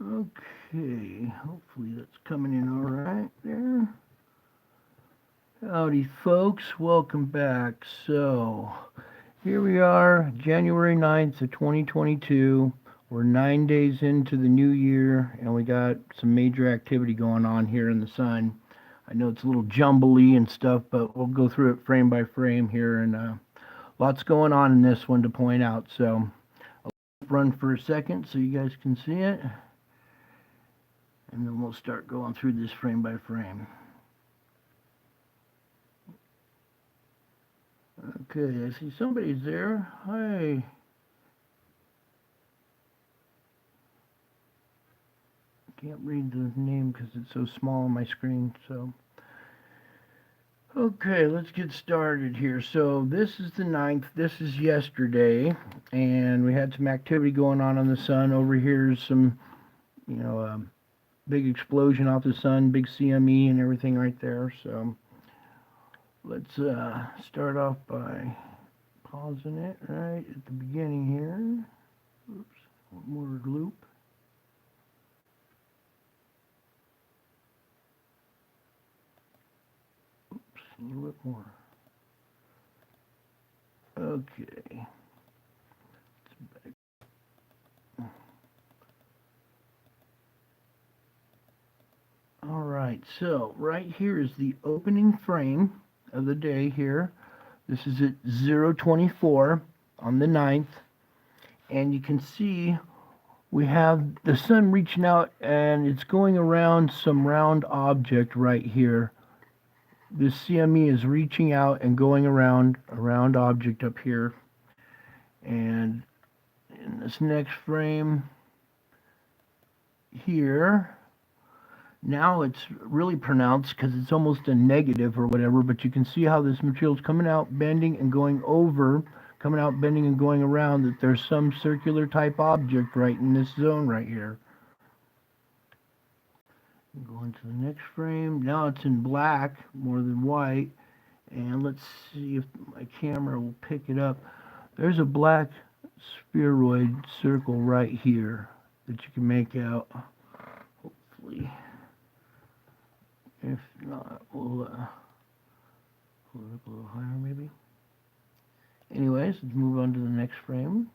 Okay, hopefully that's coming in all right there. Howdy, folks. Welcome back. So, here we are, January 9th of 2022. We're 9 days into the new year, and we got some major activity going on here in the sun. I know it's a little jumbly and stuff, but we'll go through it frame by frame here, and lots going on in this one to point out. So, I'll run for a second so you guys can see it, and then we'll start going through this frame by frame. Okay, I see somebody's there. Hi. Can't read the name because it's so small on my screen. So, okay, let's get started here. So this is the 9th. This is yesterday, and we had some activity going on the sun. Over here is some, big explosion off the sun, big CME and everything right there. So let's start off by pausing it right at the beginning here. Oops, one more loop. Oops, a little bit more. Okay. All right, so right here is the opening frame of the day here. This is at 0:24 on the 9th, and you can see we have the sun reaching out, and it's going around some round object right here. This CME is reaching out and going around a round object up here. And in this next frame here, now it's really pronounced because it's almost a negative or whatever, but you can see how this material is coming out, bending and going over, coming out, bending and going around, that there's some circular type object right in this zone right here. Going to the next frame. Now it's in black more than white, and let's see if my camera will pick it up. There's a black spheroid circle right here that you can make out, hopefully. If not, we'll pull it up a little higher maybe. Anyways, let's move on to the next frame,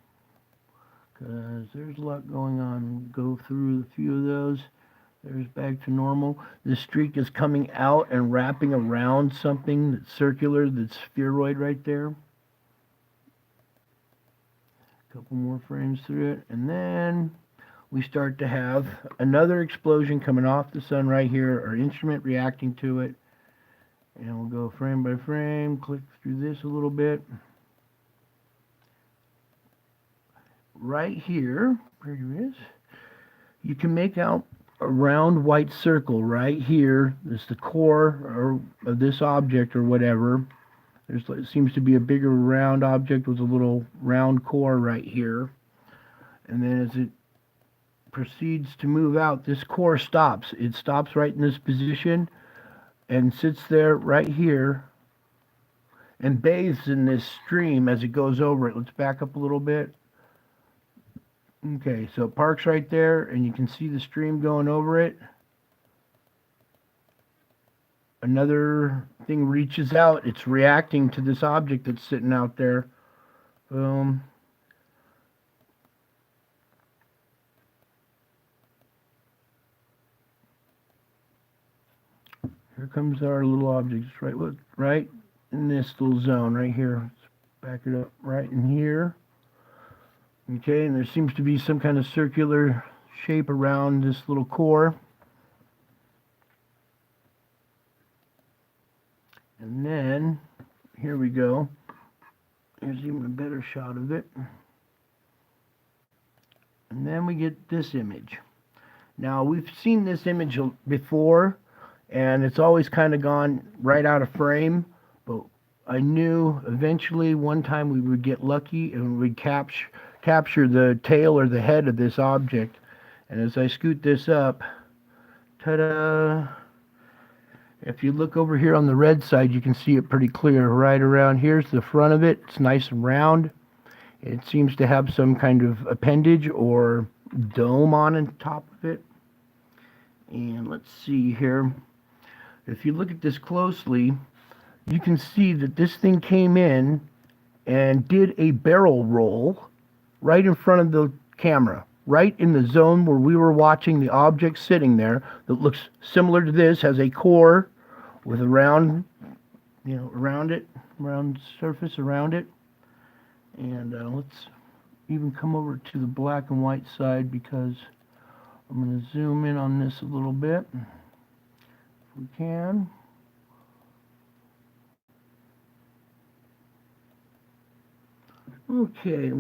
because there's a lot going on. Go through a few of those. There's back to normal. This streak is coming out and wrapping around something that's circular, that's spheroid right there. A couple more frames through it, and then we start to have another explosion coming off the sun right here, our instrument reacting to it. And we'll go frame by frame, click through this a little bit. Right here, where it is, you can make out a round white circle right here. This is the core of this object or whatever. It seems to be a bigger round object with a little round core right here. And then as it proceeds to move out, this core stops. It stops right in this position and sits there right here and bathes in this stream as it goes over it. Let's back up a little bit. Okay, so it parks right there, and you can see the stream going over it. Another thing reaches out. It's reacting to this object that's sitting out there. Boom. Here comes our little object. It's right in this little zone right here. Let's back it up right in here. Okay, and there seems to be some kind of circular shape around this little core. And then, here we go. Here's even a better shot of it. And then we get this image. Now, we've seen this image before, and it's always kind of gone right out of frame, but I knew eventually one time we would get lucky and we'd capture the tail or the head of this object. And as I scoot this up, ta-da! If you look over here on the red side, you can see it pretty clear. Right around here's the front of it. It's nice and round. It seems to have some kind of appendage or dome on top of it. And let's see here. If you look at this closely, you can see that this thing came in and did a barrel roll right in front of the camera, right in the zone where we were watching the object sitting there that looks similar to this, has a core with a round, around it, round surface around it. And let's even come over to the black and white side because I'm going to zoom in on this a little bit, if we can. Okay,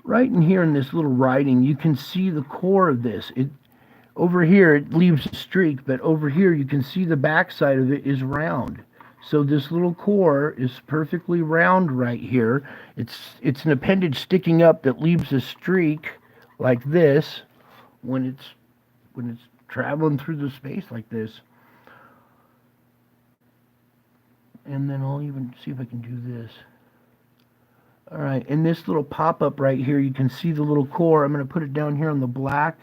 right in here in this little writing, you can see the core of this. Over here it leaves a streak, but over here you can see the backside of it is round. So this little core is perfectly round right here. It's an appendage sticking up that leaves a streak like this when it's traveling through the space like this. And then I'll even see if I can do this. All right, in this little pop-up right here, you can see the little core. I'm going to put it down here on the black.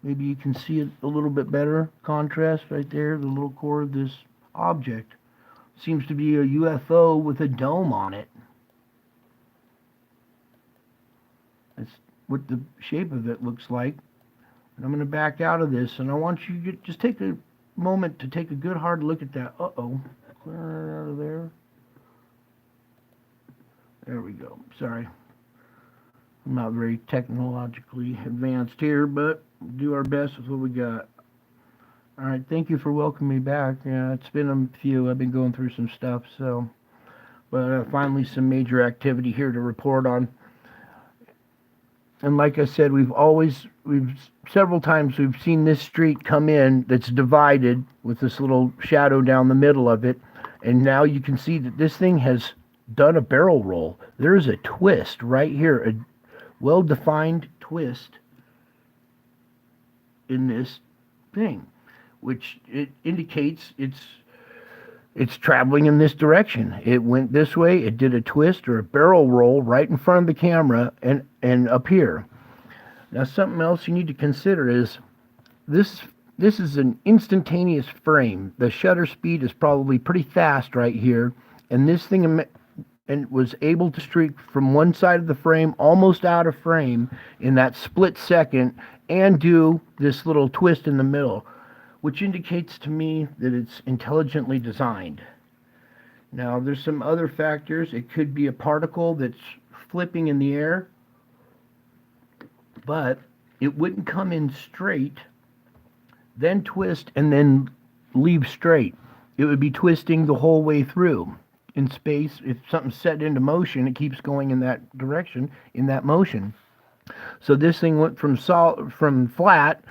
Maybe you can see it a little bit better. Contrast right there, the little core of this object. Seems to be a UFO with a dome on it. That's what the shape of it looks like. And I'm going to back out of this, and I want you to just take a moment to take a good hard look at that. Uh-oh. Clear it out of there. There we go. Sorry. I'm not very technologically advanced here, but we'll do our best with what we got. All right, thank you for welcoming me back. Yeah, it's been a few. I've been going through some stuff, so, but finally some major activity here to report on. And like I said, we've several times we've seen this street come in that's divided with this little shadow down the middle of it, and now you can see that this thing has done a barrel roll. There's a twist right here, a well-defined twist in this thing, which it indicates it's traveling in this direction. It went this way, it did a twist or a barrel roll right in front of the camera and up here. Now something else you need to consider is this is an instantaneous frame. The shutter speed is probably pretty fast right here, and this thing was able to streak from one side of the frame almost out of frame in that split second and do this little twist in the middle, which indicates to me that it's intelligently designed. Now, there's some other factors. It could be a particle that's flipping in the air, but it wouldn't come in straight, then twist, and then leave straight. It would be twisting the whole way through. In space, if something's set into motion, it keeps going in that direction, in that motion. So this thing went from flat,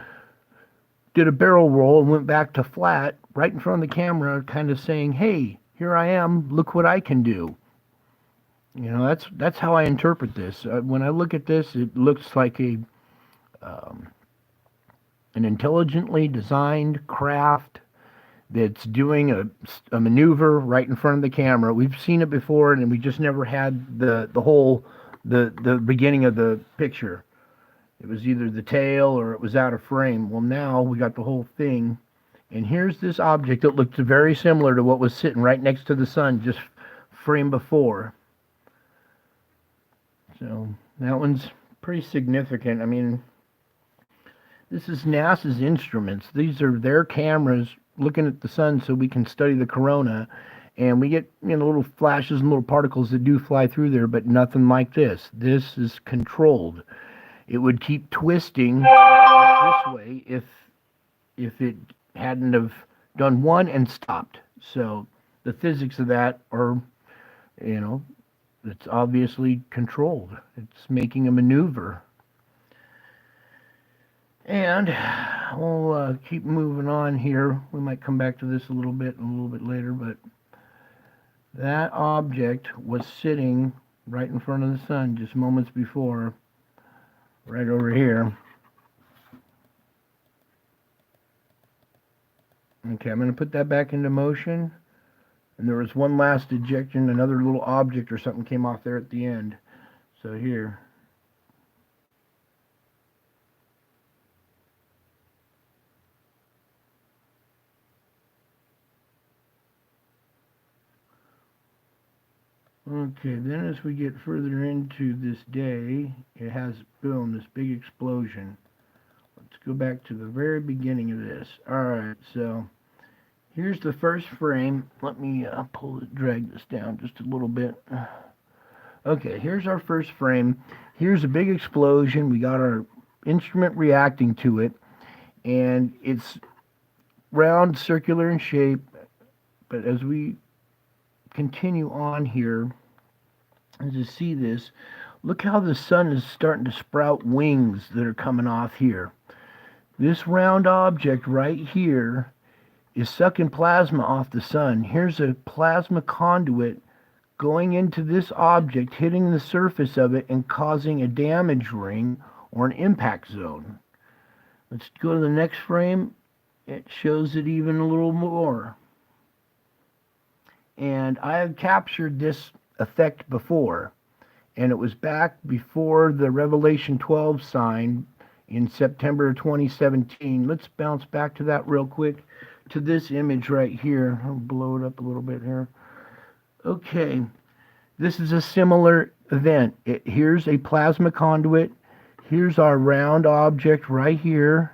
did a barrel roll, and went back to flat right in front of the camera, kind of saying, hey, here I am, look what I can do. You know, that's how I interpret this. When I look at this, it looks like an intelligently designed craft that's doing a maneuver right in front of the camera. We've seen it before, and we just never had the beginning of the picture. It was either the tail or it was out of frame. Well, now we got the whole thing, and here's this object that looked very similar to what was sitting right next to the sun just frame before. So that one's pretty significant. I mean, this is NASA's instruments. These are their cameras looking at the sun so we can study the corona, and we get little flashes and little particles that do fly through there, but nothing like this. This is controlled. It would keep twisting this way if it hadn't have done one and stopped. So the physics of that are, it's obviously controlled. It's making a maneuver. And we'll keep moving on here. We might come back to this a little bit later, but that object was sitting right in front of the sun just moments before, right over here. Okay, I'm going to put that back into motion. And there was one last ejection, another little object or something came off there at the end. So here. Okay, then as we get further into this day, it has, boom, this big explosion. Let's go back to the very beginning of this. Alright, so here's the first frame. Let me drag this down just a little bit. Okay, here's our first frame. Here's a big explosion. We got our instrument reacting to it, and it's round, circular in shape. But as we continue on here, as you see this, look how the sun is starting to sprout wings that are coming off here. This round object right here is sucking plasma off the sun. Here's a plasma conduit going into this object, hitting the surface of it and causing a damage ring or an impact zone. Let's go to the next frame. It shows it even a little more. And I have captured this effect before, and it was back before the Revelation 12 sign in September 2017. Let's bounce back to that real quick, to this image right here. I'll blow it up a little bit here. Okay, this is a similar event. Here's a plasma conduit. Here's our round object right here.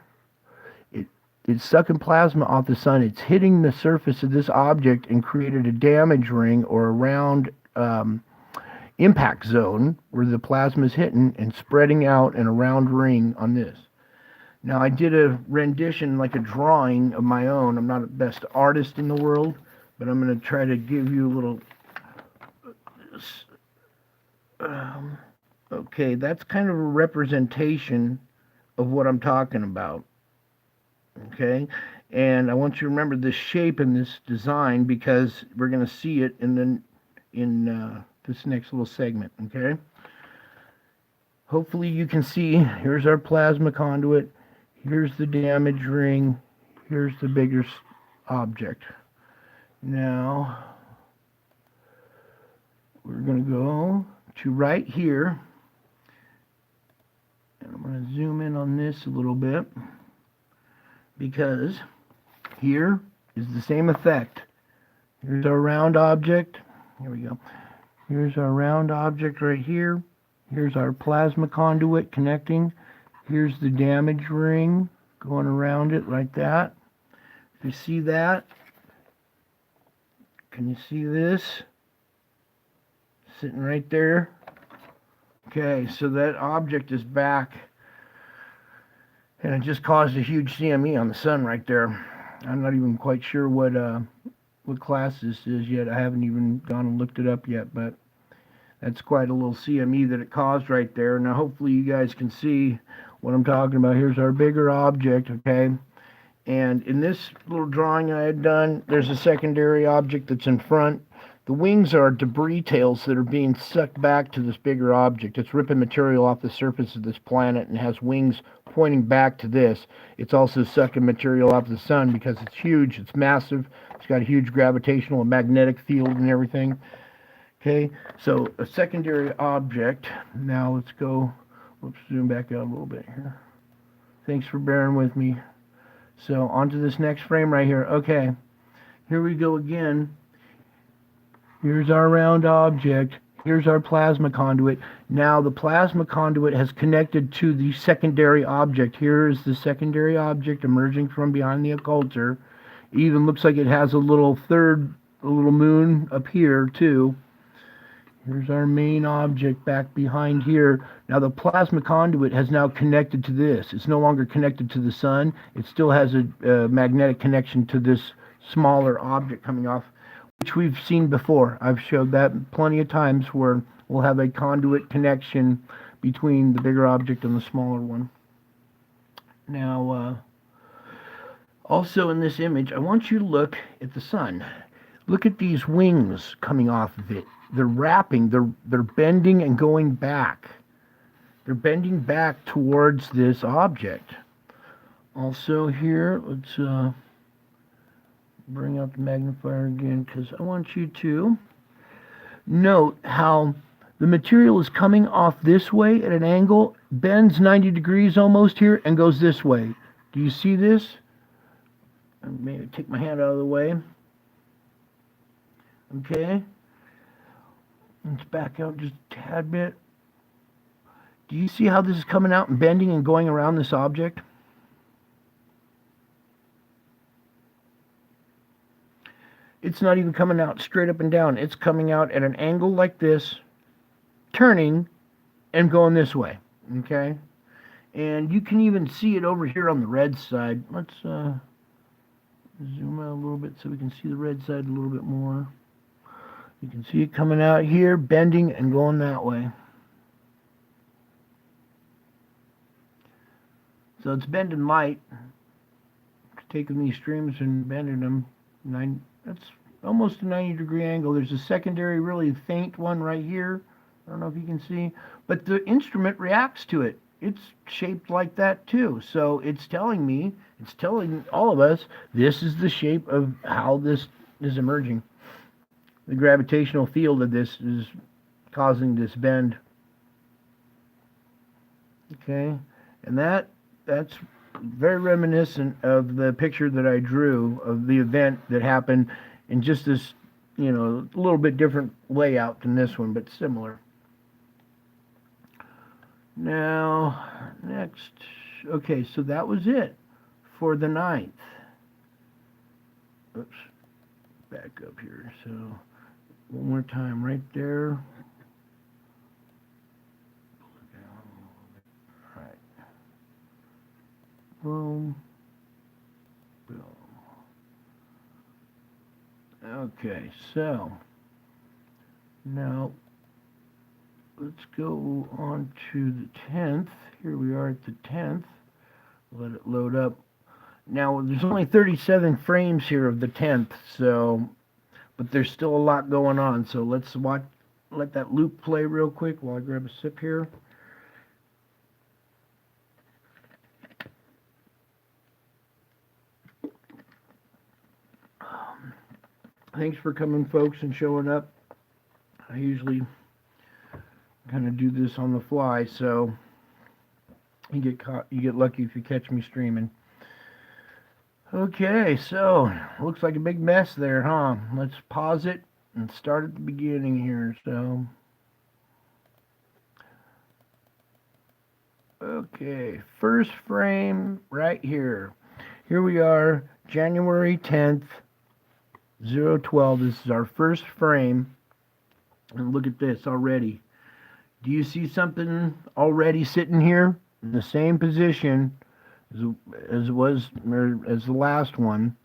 It's sucking plasma off the sun. It's hitting the surface of this object and created a damage ring or a round impact zone where the plasma is hitting and spreading out in a round ring on this. Now, I did a rendition, like a drawing of my own. I'm not the best artist in the world, but I'm going to try to give you a little... okay, that's kind of a representation of what I'm talking about. Okay, and I want you to remember this shape and this design because we're going to see it in this next little segment. Okay, hopefully you can see. Here's our plasma conduit. Here's the damage ring. Here's the bigger object. Now we're going to go to right here, and I'm going to zoom in on this a little bit, because here is the same effect. Here's our round object. Here we go. Here's our round object right here. Here's our plasma conduit connecting. Here's the damage ring going around it like that. You see that? Can you see this? Sitting right there. Okay, so that object is back. And it just caused a huge CME on the sun right there. I'm not even quite sure what class this is yet. I haven't even gone and looked it up yet, but that's quite a little CME that it caused right there. Now hopefully you guys can see what I'm talking about. Here's our bigger object, okay? And in this little drawing I had done, there's a secondary object that's in front. The wings are debris tails that are being sucked back to this bigger object. It's ripping material off the surface of this planet and has wings pointing back to this. It's also sucking material off the sun because it's huge, it's massive, it's got a huge gravitational and magnetic field and everything. Okay, so a secondary object. Now let's go, let's zoom back out a little bit here. Thanks for bearing with me. So onto this next frame right here. Okay, here we go again. Here's our round object. Here's our plasma conduit. Now the plasma conduit has connected to the secondary object. Here is the secondary object emerging from behind the occulter. It even looks like it has a little moon up here too. Here's our main object back behind here. Now the plasma conduit has now connected to this. It's no longer connected to the sun. It still has a magnetic connection to this smaller object coming off, which we've seen before. I've showed that plenty of times where we'll have a conduit connection between the bigger object and the smaller one. Now, also in this image, I want you to look at the sun. Look at these wings coming off of it. They're wrapping, they're bending and going back. They're bending back towards this object. Also here, let's bring up the magnifier again because I want you to note how the material is coming off this way at an angle, bends 90 degrees almost here, and goes this way. Do you see this? Maybe take my hand out of the way. Okay. Let's back out just a tad bit. Do you see how this is coming out and bending and going around this object? It's not even coming out straight up and down. It's coming out at an angle like this, turning and going this way, okay? And you can even see it over here on the red side. Let's zoom out a little bit so we can see the red side a little bit more. You can see it coming out here, bending and going that way. So it's bending light, taking these streams and bending them. That's almost a 90-degree angle. There's a secondary, really faint one right here. I don't know if you can see, but the instrument reacts to it. It's shaped like that too. So it's telling all of us, this is the shape of how this is emerging. The gravitational field of this is causing this bend. Okay, and that's very reminiscent of the picture that I drew of the event that happened in just this, a little bit different layout than this one, but similar. Now, next, okay, so that was it for the 9th. Oops, back up here. So, one more time, right there. All right. Boom. Boom. Okay, so now let's go on to the 10th. Here we are at the 10th. Let it load up. Now, there's only 37 frames here of the 10th, but there's still a lot going on. So let's let that loop play real quick while I grab a sip here. Thanks for coming, folks, and showing up. I usually kind of do this on the fly, so you get lucky if you catch me streaming. Okay, so looks like a big mess there, huh? Let's pause it and start at the beginning here. So, okay, first frame right here. Here we are, January 10th, 012. This is our first frame. And look at this already. Do you see something already sitting here in the same position as it was, or as the last one?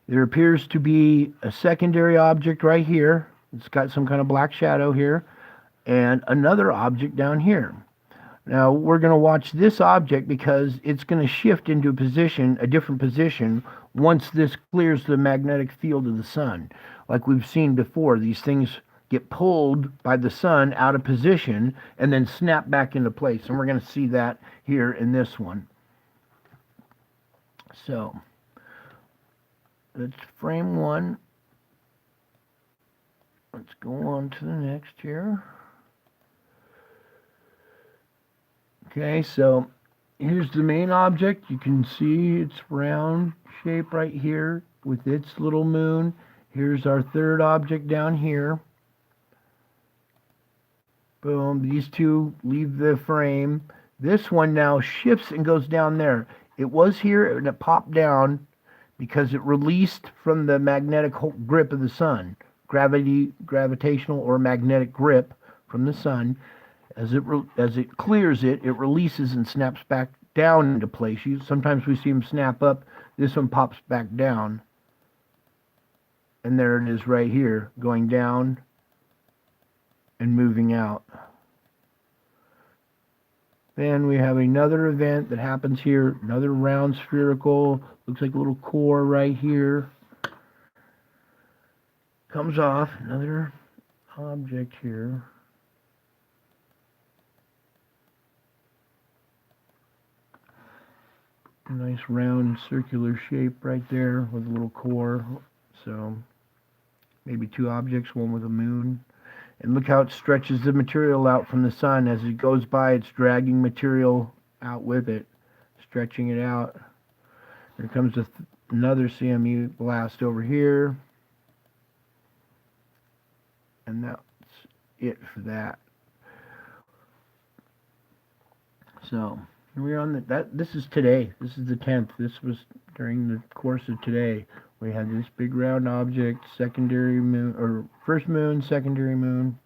There appears to be a secondary object right here. It's got some kind of black shadow here, and another object down here. Now we're going to watch this object because it's going to shift into a different position, once this clears the magnetic field of the sun. Like we've seen before, these things get pulled by the sun out of position and then snap back into place. And we're going to see that here in this one. So, that's frame 1. Let's go on to the next here. Okay, so here's the main object. You can see its round shape right here with its little moon. Here's our third object down here. Boom, these two leave the frame. This one now shifts and goes down there. It was here and it popped down because it released from the magnetic grip of the sun. Gravitational or magnetic grip from the sun. As it clears it, it releases and snaps back down into place. Sometimes we see them snap up. This one pops back down. And there it is right here, going down and moving out. Then we have another event that happens here, another round spherical, looks like a little core right here. Comes off, another object here. A nice round circular shape right there with a little core. So maybe two objects, one with a moon. And look how it stretches the material out from the sun. As it goes by, it's dragging material out with it, stretching it out. There comes another CME blast over here. And that's it for that. So we're on that. This is today. This is the 10th. This was during the course of today. We had this big round object, secondary moon, or first moon, secondary moon,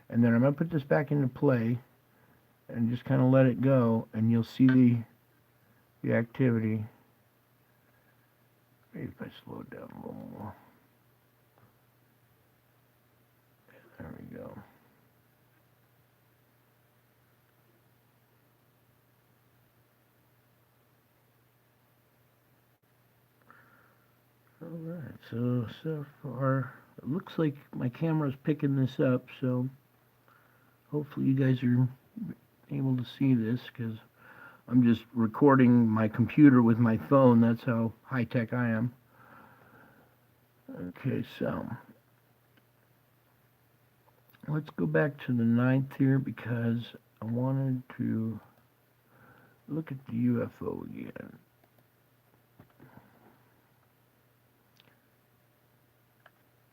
and then I'm gonna put this back into play and just kind of let it go, and you'll see the activity. Maybe if I slow it down a little more. There we go. Alright, so far, it looks like my camera's picking this up, so hopefully you guys are able to see this, because I'm just recording my computer with my phone. That's how high-tech I am. Okay, so let's go back to the 9th here, because I wanted to look at the UFO again.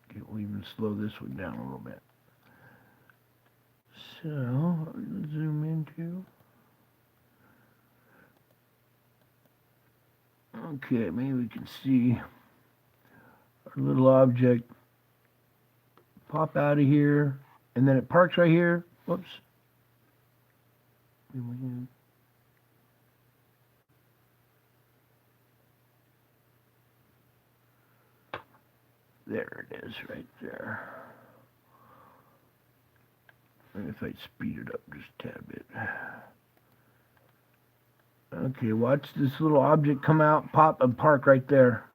Okay, we'll even slow this one down a little bit. So, zoom into. Okay, maybe we can see our little object pop out of here, and then it parks right here. Whoops. There it is, right there. And if I speed it up just a tad bit. Okay, watch this little object come out, pop, and park right there.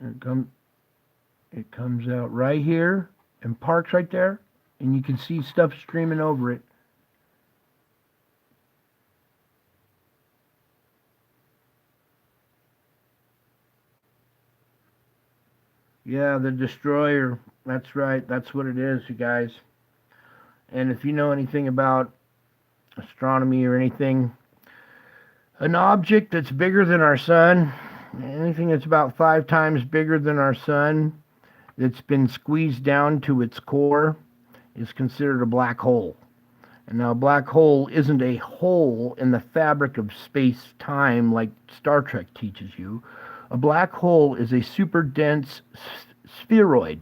It comes out right here and parks right there, and you can see stuff streaming over it. Yeah, the destroyer. That's right. That's what it is, you guys. And if you know anything about astronomy or anything, an object that's bigger than our sun, anything that's about 5 times bigger than our sun, that's been squeezed down to its core, is considered a black hole. And now, a black hole isn't a hole in the fabric of space-time like Star Trek teaches you. A black hole is a super dense spheroid.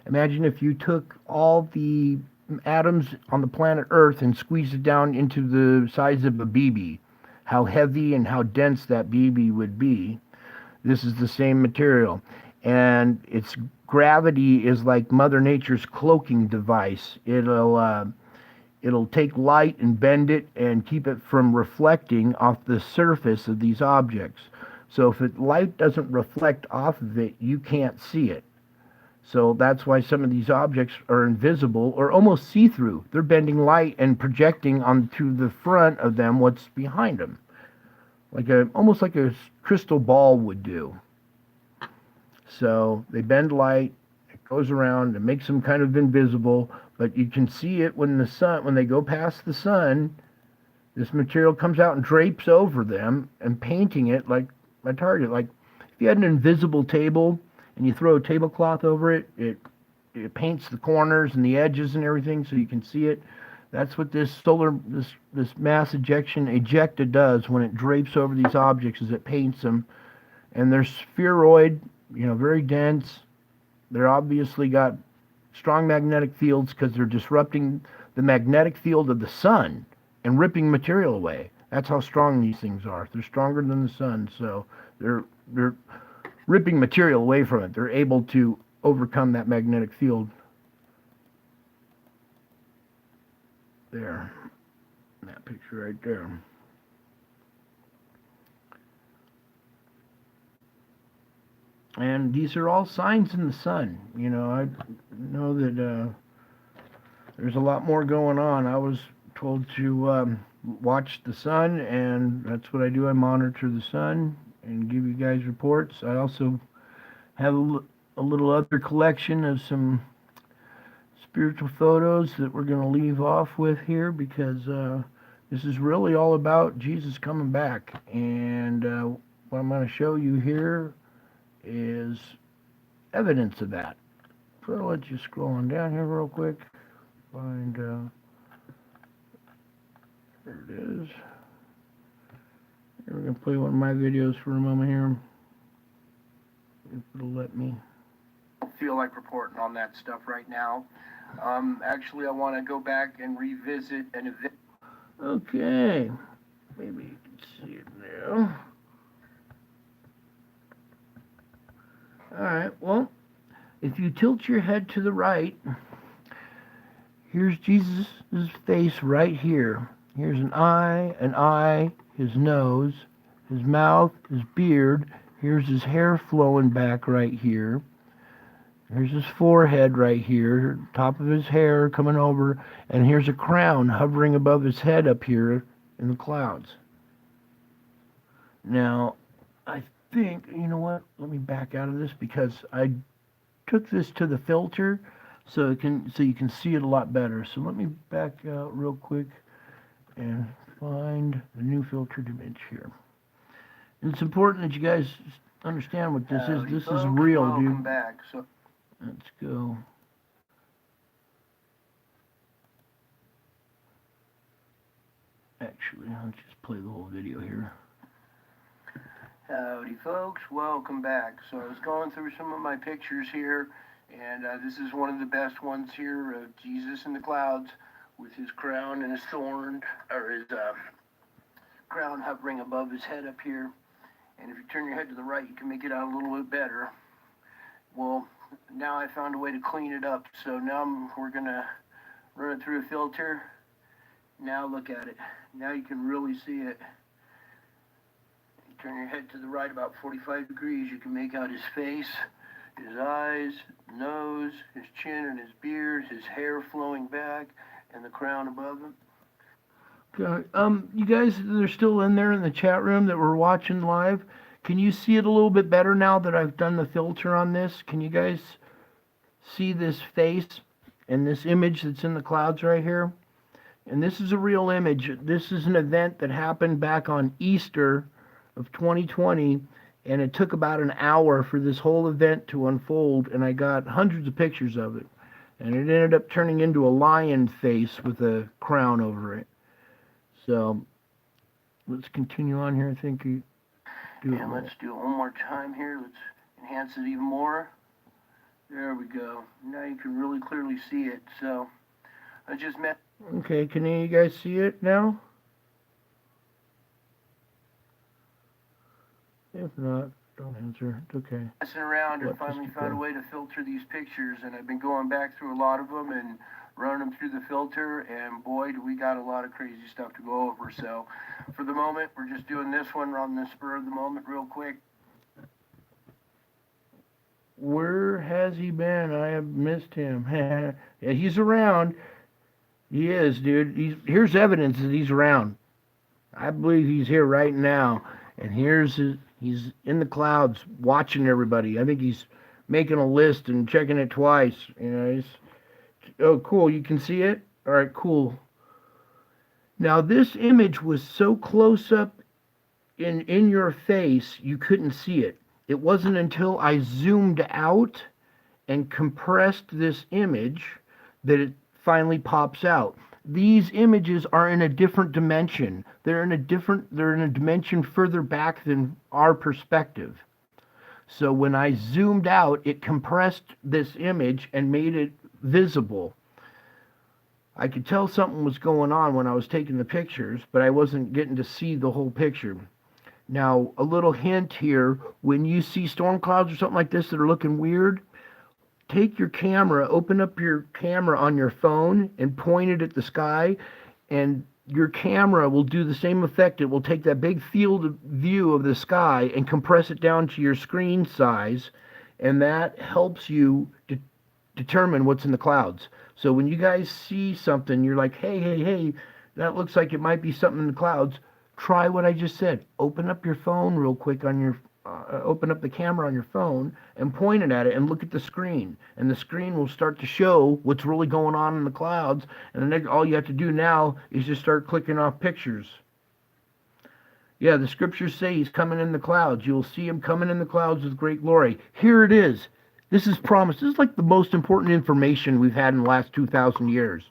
Imagine if you took all the atoms on the planet Earth and squeezed it down into the size of a BB. How heavy and how dense that BB would be. This is the same material. And its gravity is like Mother Nature's cloaking device. It'll take light and bend it and keep it from reflecting off the surface of these objects. So if light doesn't reflect off of it, you can't see it. So that's why some of these objects are invisible or almost see-through. They're bending light and projecting onto the front of them what's behind them. Almost like a crystal ball would do. So they bend light, it goes around and makes them kind of invisible, but you can see it when they go past the sun, this material comes out and drapes over them and painting it like a target. Like if you had an invisible table and you throw a tablecloth over it, it paints the corners and the edges and everything so you can see it. That's what this mass ejecta does when it drapes over these objects, is it paints them. And they're spheroid, very dense. They're obviously got strong magnetic fields because they're disrupting the magnetic field of the sun and ripping material away. That's how strong these things are. They're stronger than the sun, so they're ripping material away from it. They're able to overcome that magnetic field. There, that picture right there. And these are all signs in the sun. I know that there's a lot more going on. I was told to watch the sun, and that's what I do. I monitor the sun and give you guys reports. I also have a little other collection of some spiritual photos that we're going to leave off with here, because this is really all about Jesus coming back. And what I'm going to show you here is evidence of that. So I'll let you scroll on down here real quick. Find, there it is. We're going to play one of my videos for a moment here. If it'll let me. I don't feel like reporting on that stuff right now. Actually, I want to go back and revisit an event. Okay. Maybe you can see it now. Alright, well, if you tilt your head to the right, here's Jesus' face right here. Here's an eye, his nose, his mouth, his beard. Here's his hair flowing back right here. Here's his forehead right here, top of his hair coming over, and here's a crown hovering above his head up here in the clouds. Now, I think, you know what, let me back out of this because I took this to the filter so you can see it a lot better. So let me back out real quick and find the new filtered image here. And it's important that you guys understand what this is. This is real, dude. Welcome back. So let's go. Actually, I'll just play the whole video here. Howdy folks, welcome back. So I was going through some of my pictures here, and this is one of the best ones here of Jesus in the clouds with his crown and his thorn, or his crown hovering above his head up here. And if you turn your head to the right, you can make it out a little bit better. Well, now I found a way to clean it up, so now we're going to run it through a filter. Now look at it. Now you can really see it. Turn your head to the right about 45 degrees, you can make out his face, his eyes, nose, his chin and his beard, his hair flowing back, and the crown above him. Okay. You guys that are still in there in the chat room that were watching live, can you see it a little bit better now that I've done the filter on this? Can you guys see this face and this image that's in the clouds right here? And this is a real image. This is an event that happened back on Easter of 2020, and it took about an hour for this whole event to unfold, and I got hundreds of pictures of it, and it ended up turning into a lion face with a crown over it. So let's continue on here. I think you do it. And let's do it one more time here. Let's enhance it even more. There we go. Now you can really clearly see it. So I just met. Okay, can any of you guys see it now? If not, don't answer. It's okay. Messing around and finally found a way to filter these pictures, and I've been going back through a lot of them and running them through the filter, and boy, do we got a lot of crazy stuff to go over. So for the moment, we're just doing this one on the spur of the moment real quick. Where has he been? I have missed him. Yeah, he's around. He is, dude. Here's evidence that he's around. I believe he's here right now. And he's in the clouds watching everybody. I think he's making a list and checking it twice. You know, oh, cool. You can see it? All right, cool. Now, this image was so close up in your face, you couldn't see it. It wasn't until I zoomed out and compressed this image that it finally pops out. These images are in a different dimension. They're in a dimension further back than our perspective. So when I zoomed out, it compressed this image and made it visible. I could tell something was going on when I was taking the pictures, but I wasn't getting to see the whole picture. Now, a little hint here, when you see storm clouds or something like this that are looking weird, take your camera, open up your camera on your phone and point it at the sky, and your camera will do the same effect. It will take that big field of view of the sky and compress it down to your screen size, and that helps you determine what's in the clouds. So when you guys see something, you're like, hey, that looks like it might be something in the clouds. Try what I just said. Open up your phone real quick on your open up the camera on your phone and point it at it and look at the screen, and the screen will start to show what's really going on in the clouds, and then all you have to do now is just start clicking off pictures. Yeah, the scriptures say he's coming in the clouds. You'll see him coming in the clouds with great glory. Here it is. This is promise. This is like the most important information we've had in the last 2,000 years.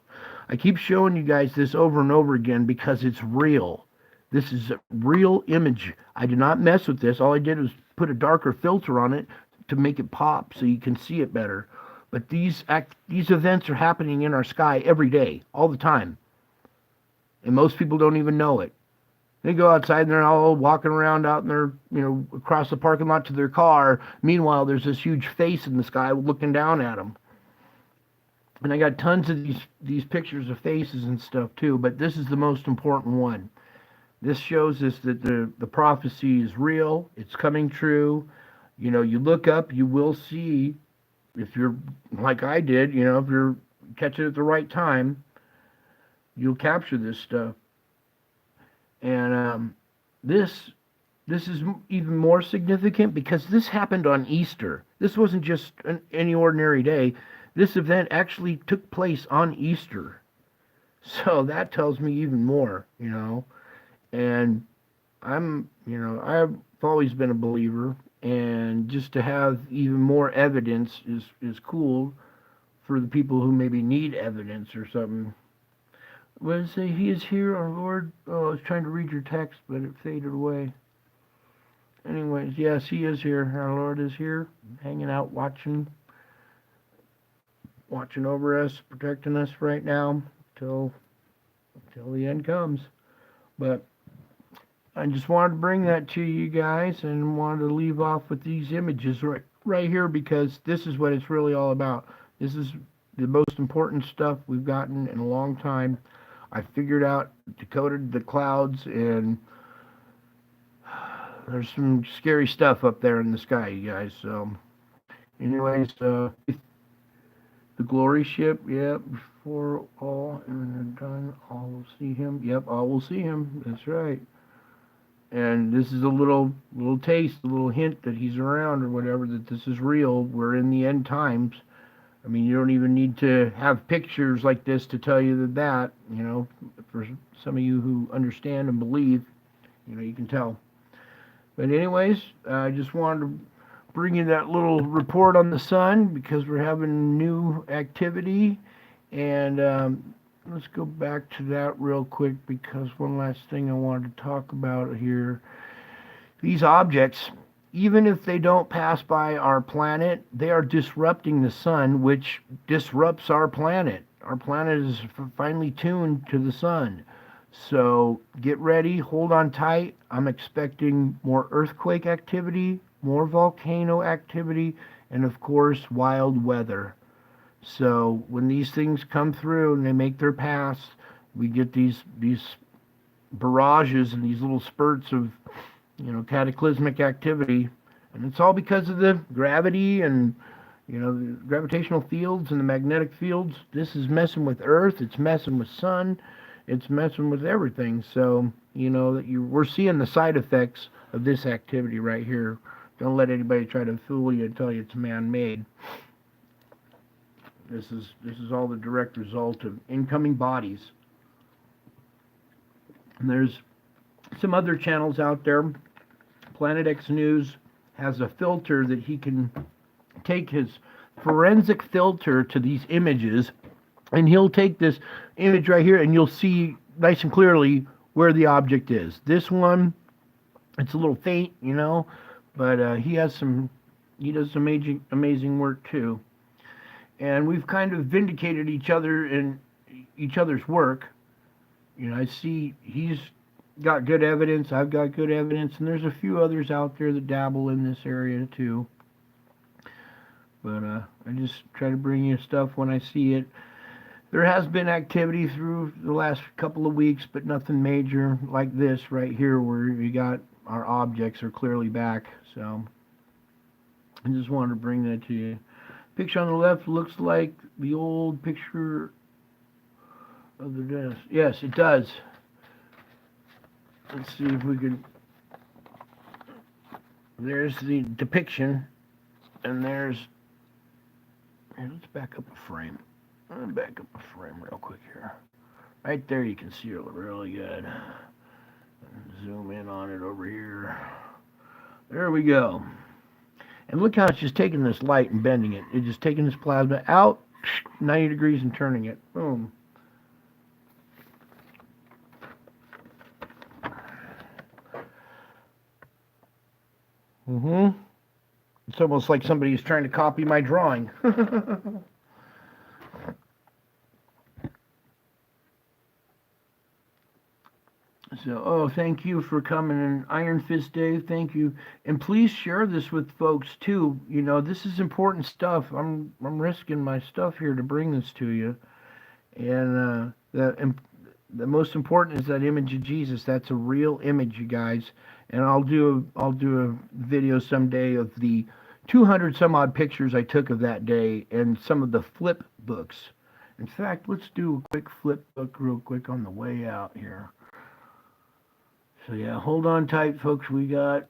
I keep showing you guys this over and over again because it's real. This is a real image. I did not mess with this. All I did was put a darker filter on it to make it pop so you can see it better. But these events are happening in our sky every day, all the time, and most people don't even know it. They go outside and they're all walking around out in their, across the parking lot to their car. Meanwhile, there's this huge face in the sky looking down at them. And I got tons of these pictures of faces and stuff too, but this is the most important one. This shows us that the prophecy is real. It's coming true. You look up, you will see, if you're like I did, if you're catching it at the right time, you'll capture this stuff. And this is even more significant because this happened on Easter. This wasn't just any ordinary day. This event actually took place on Easter. So that tells me even more, And I've always been a believer, and just to have even more evidence is cool for the people who maybe need evidence or something. What does it say? He is here, our Lord. Oh, I was trying to read your text, but it faded away. Anyways, yes, he is here. Our Lord is here, hanging out, watching over us, protecting us right now till the end comes. But I just wanted to bring that to you guys, and wanted to leave off with these images right here, because this is what it's really all about. This is the most important stuff we've gotten in a long time. I figured out, decoded the clouds, and there's some scary stuff up there in the sky, you guys. So, anyways, the glory ship, yep, before all and done, all will see him. Yep, all will see him. That's right. And this is a little taste, a little hint that he's around or whatever, that this is real. We're in the end times. I mean, you don't even need to have pictures like this to tell you that, for some of you who understand and believe, you can tell. But anyways, I just wanted to bring you that little report on the sun, because we're having new activity. And let's go back to that real quick, because one last thing I wanted to talk about here. These objects, even if they don't pass by our planet, they are disrupting the sun, which disrupts our planet. Our planet is finely tuned to the sun. So get ready, hold on tight. I'm expecting more earthquake activity, more volcano activity, and of course, wild weather. So when these things come through and they make their pass, we get these barrages and these little spurts of cataclysmic activity, and it's all because of the gravity and the gravitational fields and the magnetic fields. This is messing with Earth. It's messing with sun. It's messing with everything. So that we're seeing the side effects of this activity right here. Don't let anybody try to fool you and tell you it's man-made. This is all the direct result of incoming bodies. And there's some other channels out there. Planet X News has a filter that he can take his forensic filter to these images, and he'll take this image right here, and you'll see nice and clearly where the object is. This one, it's a little faint, but he does some amazing work too. And we've kind of vindicated each other in each other's work. I see he's got good evidence, I've got good evidence, and there's a few others out there that dabble in this area too. But I just try to bring you stuff when I see it. There has been activity through the last couple of weeks, but nothing major like this right here, where we got our objects are clearly back. So I just wanted to bring that to you. Picture on the left looks like the old picture of the desk. Yes, it does. Let's see if we can. There's the depiction, and there's. Here, let's back up a frame. Back up a frame real quick here. Right there, you can see it really good. Zoom in on it over here. There we go. And look how it's just taking this light and bending it. It's just taking this plasma out 90 degrees and turning it. Boom. It's almost like somebody's trying to copy my drawing. So, oh, thank you for coming in, Iron Fist Dave. Thank you, and please share this with folks too. You know, this is important stuff. I'm risking my stuff here to bring this to you, and the most important is that image of Jesus. That's a real image, you guys. And I'll do a video someday of the 200 some odd pictures I took of that day and some of the flip books. In fact, let's do a quick flip book real quick on the way out here. So yeah, hold on tight, folks. We got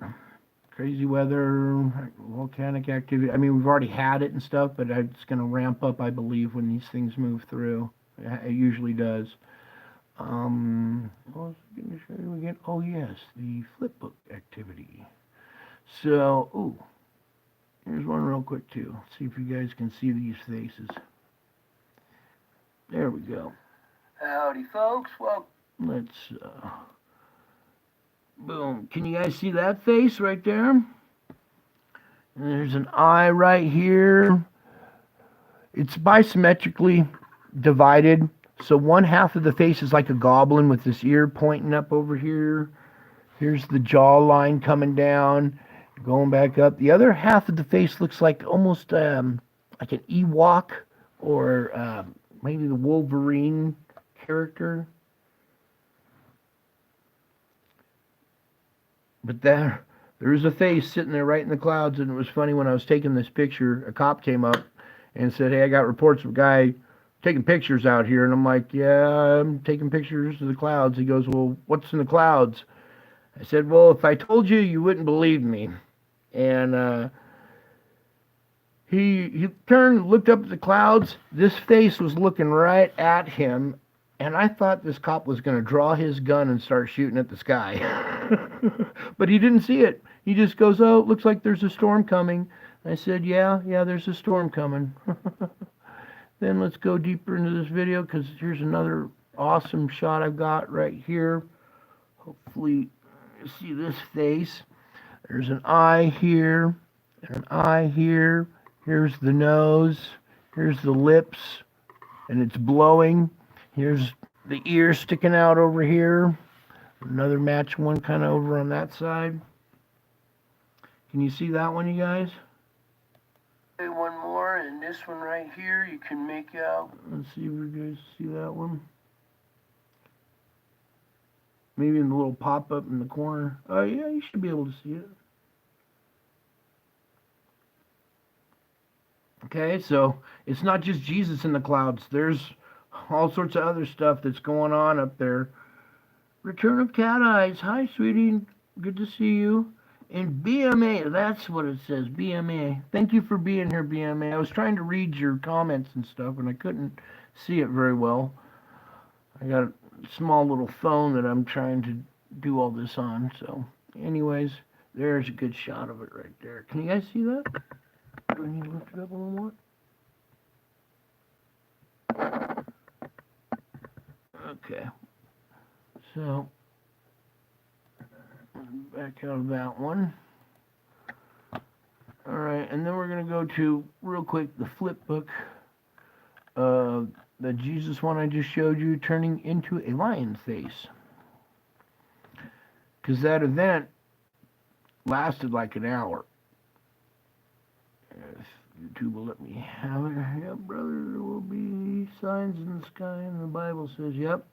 crazy weather, volcanic activity. I mean, we've already had it and stuff, but it's going to ramp up, I believe, when these things move through. It usually does. What was I going to show you again? Oh yes, the flipbook activity. So, ooh, here's one real quick too. Let's see if you guys can see these faces. There we go. Howdy, folks. Well, let's. Boom. Can you guys see that face right there? And there's an eye right here. It's bisymmetrically divided. So one half of the face is like a goblin with this ear pointing up over here. Here's the jawline coming down, going back up. The other half of the face looks like almost like an Ewok or maybe the Wolverine character. But there's a face sitting there right in the clouds, and it was funny when I was taking this picture, a cop came up and said, "Hey, I got reports of a guy taking pictures out here." And I'm like, "Yeah, I'm taking pictures of the clouds." He goes, "Well, what's in the clouds?" I said, "Well, if I told you, you wouldn't believe me." And he turned, looked up at the clouds. This face was looking right at him, and I thought this cop was going to draw his gun and start shooting at the sky. But he didn't see it. He just goes, "Oh, it looks like there's a storm coming." I said, yeah, there's a storm coming. Then let's go deeper into this video, because here's another awesome shot I've got right here. Hopefully you see this face. There's an eye here, and an eye here. Here's the nose. Here's the lips, and it's blowing. Here's the ear sticking out over here. Another match one kind of over on that side. Can you see that one, you guys? Okay, one more, and this one right here you can make out. Let's see if you guys see that one. Maybe in the little pop-up in the corner. Oh yeah, you should be able to see it. Okay, so it's not just Jesus in the clouds. There's all sorts of other stuff that's going on up there. Return of Cat Eyes. Hi, sweetie. Good to see you. And BMA, that's what it says, BMA. Thank you for being here, BMA. I was trying to read your comments and stuff, and I couldn't see it very well. I got a small little phone that I'm trying to do all this on. So, anyways, there's a good shot of it right there. Can you guys see that? Do I need to lift it up a little more? Okay. So, back out of that one. Alright, and then we're going to go to, real quick, the flip book. The Jesus one I just showed you, turning into a lion face. Because that event lasted like an hour. If YouTube will let me have it. Yep, brother, there will be signs in the sky, and the Bible says, yep.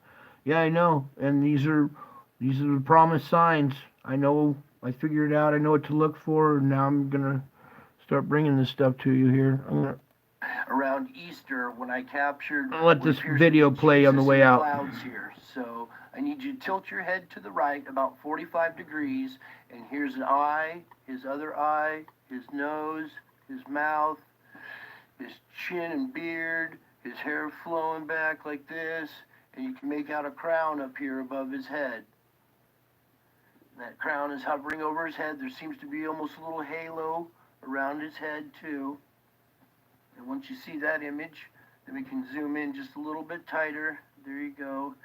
Yeah, I know. And these are the promised signs. I know. I figured it out. I know what to look for. And now I'm gonna start bringing this stuff to you here. Around Easter, when I captured. I'll let this video play on the way out. Clouds here. So I need you to tilt your head to the right about 45 degrees, and here's an eye, his other eye, his nose, his mouth, his chin and beard, his hair flowing back like this. And you can make out a crown up here above his head. That crown is hovering over his head. There seems to be almost a little halo around his head too. And once you see that image, then we can zoom in just a little bit tighter. There you go.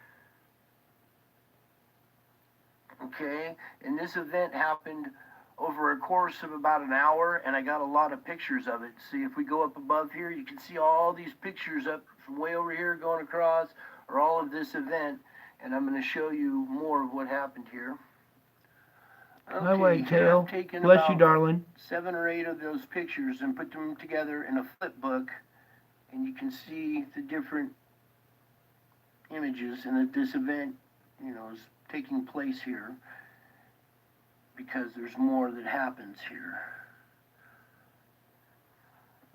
Okay, and this event happened over a course of about an hour, and I got a lot of pictures of it. See, if we go up above here, you can see all these pictures up from way over here going across, or all of this event, and I'm going to show you more of what happened here. Okay, My white tail. I've taken Bless about you, darling. 7 or 8 of those pictures and put them together in a flip book, and you can see the different images, and that this event, is taking place here because there's more that happens here.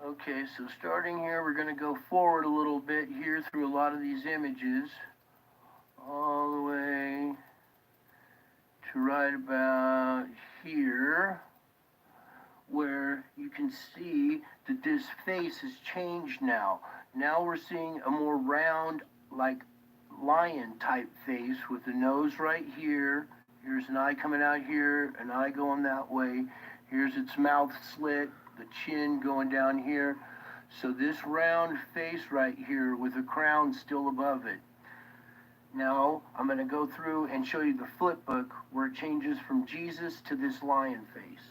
Okay, so starting here, we're going to go forward a little bit here through a lot of these images, all the way to right about here, where you can see that this face has changed now. Now we're seeing a more round, like lion type face with the nose right here. Here's an eye coming out here, an eye going that way. Here's its mouth slit, the chin going down here. So this round face right here with a crown still above it. Now I'm going to go through and show you the flip book where it changes from Jesus to this lion face.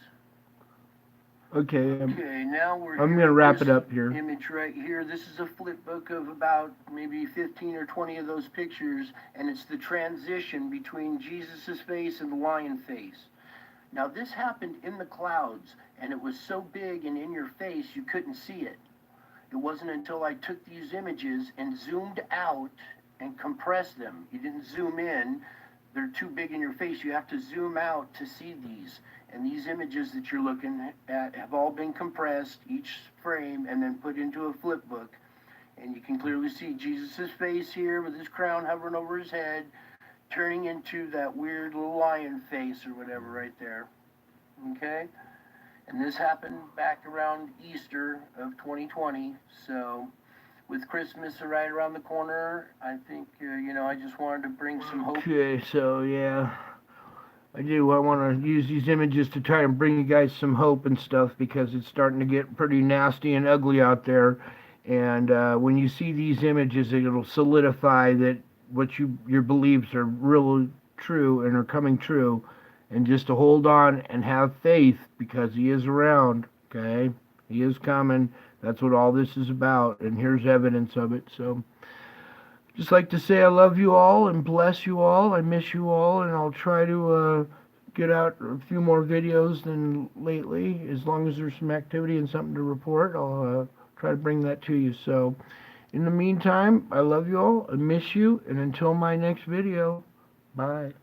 Okay, Okay, now I'm going to wrap it up here. Image right here. This is a flip book of about maybe 15 or 20 of those pictures, and it's the transition between Jesus' face and the lion face. Now this happened in the clouds, and it was so big and in your face you couldn't see it. It wasn't until I took these images and zoomed out and compressed them. You didn't zoom in. They're too big in your face. You have to zoom out to see these. And these images that you're looking at have all been compressed, each frame, and then put into a flip book. And you can clearly see Jesus' face here with his crown hovering over his head, turning into that weird little lion face or whatever right there. Okay? And this happened back around Easter of 2020. So with Christmas right around the corner, I think, I just wanted to bring some hope. Okay, so yeah. I want to use these images to try and bring you guys some hope and stuff, because it's starting to get pretty nasty and ugly out there. And when you see these images, it'll solidify that what your beliefs are really true and are coming true. And just to hold on and have faith, because he is around, okay? He is coming. That's what all this is about, and here's evidence of it. So just like to say I love you all and bless you all. I miss you all, and I'll try to get out a few more videos than lately. As long as there's some activity and something to report, I'll try to bring that to you. So in the meantime, I love you all, I miss you, and until my next video, bye.